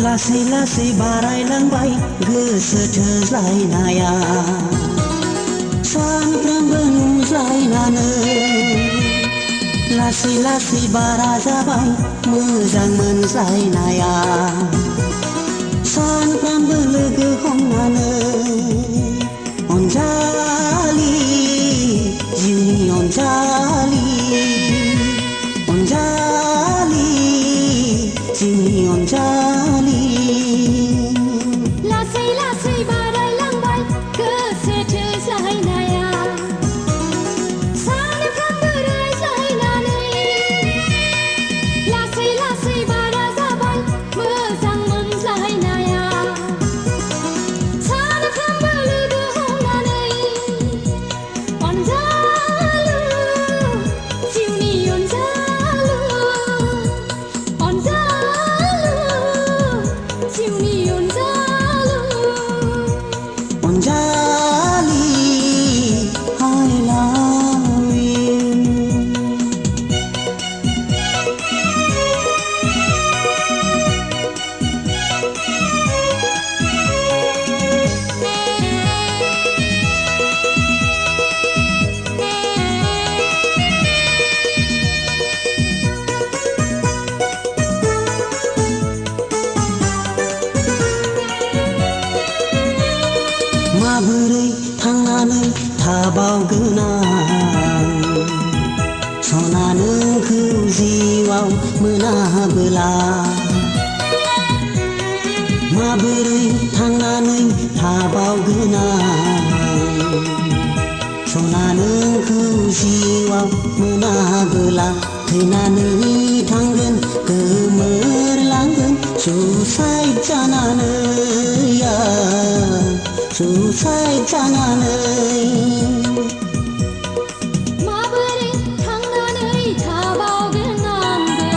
लासै लासै बारायलांबाय गोसो थोज्लायनाया सानफ्रोमबो नुज्लायनानै लासै लासै बारा जाबाय मोजां मोनज्लायनाया सानफ्रोमबो लोगो हमनानै अनजालि जिउनि अनजालि अनजालि जिउनि अनजालि लासै लासै बारायलांबाय गोसो थोज्लायनाया सानफ्रोमबो रायज्लायनानै लासै लासै बारा जाबाय मोजां मोनज्लायनाया सानफ्रोमबो लोगो हमनानै अनजालु जिउनि अनजालु अनजालु जिउनि अनजालु अनजालि I love you माबोरै थांनानै थाबावगोन आं सना नोंखौ जिउआव मोनाबोला माबोरै थांनानै थाबावगोन आं सना नोंखौ जिउआव मोनाबोला थैनानै थांगोन गोमोरलांगोन सुसाइड जानानै सुसाइड जानानै माबोरै थांनानै थाबावगोन आंबो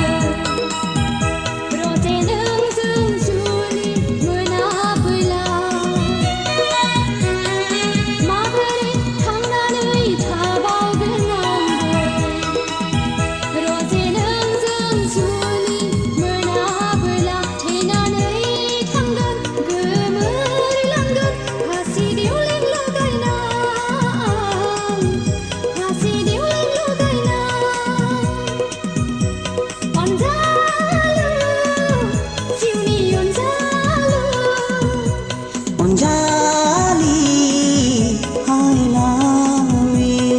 रजे नोंजों जुलि मोनाबोला माबोरै थांनानै थाबावगोन आंबो रजे नोंजों जुलि मोनाबोला थैनानै थांगोन गोमोरलांगोन फासि देवलें लगायना फासि देवलें लगायना अनजालु जिउनि अनजालु अनजालि I love you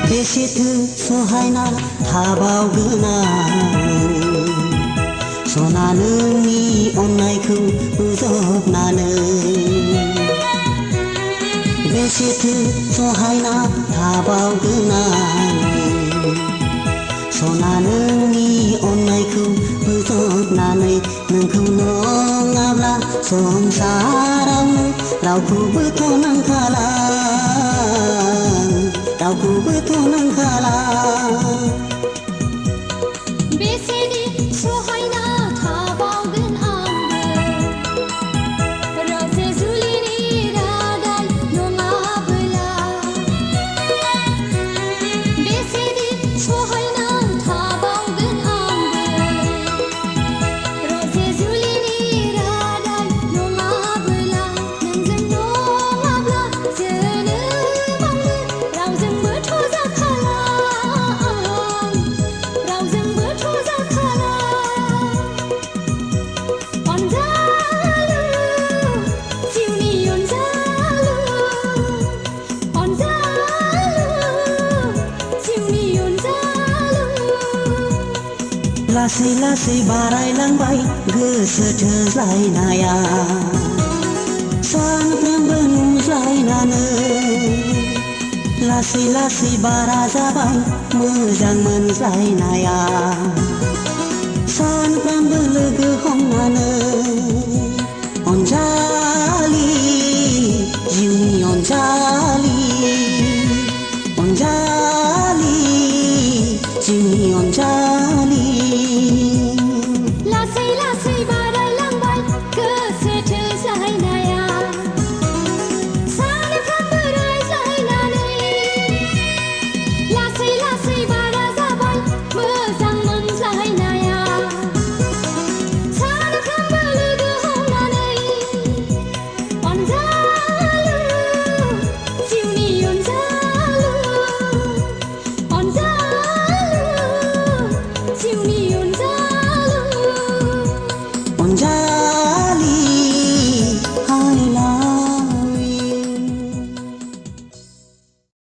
बेसेथो सहायना थाबावगोन आं सना नोंनि अननायखौ बोजबनानै बेसेथो सहायना थाबावगोन आं सना नोंनि अननायखौ बोजबनानै नोंखौ नङाब्ला संसारावनो रावखौबोथ' नांखाला रावखौबोथ' नांखाला बेसेदि सहायना थाबावगोन आंबो रजे जुलिनि रादाय नङाबोला बेसेदि सहायना थाबावगोन आंबो रजे जुलिनि रादाय नङाबोला नोंजों नङाब्ला जोनोमावनो रावजोंबोथ' जाखाला रावजोंबोथ' जाखाला अनजालु जिउनि अनजालु अनजालु जिउनि अनजालु लासै लासै बारायलांबाय गोसो थोज्लायनाया सानफ्रोमबो नुज्लायनानै लासै लासै बारा जाबाय मोजां मोनज्लायनाया सानफ्रोमबो लोगो हमनानै अनजालि जिउनि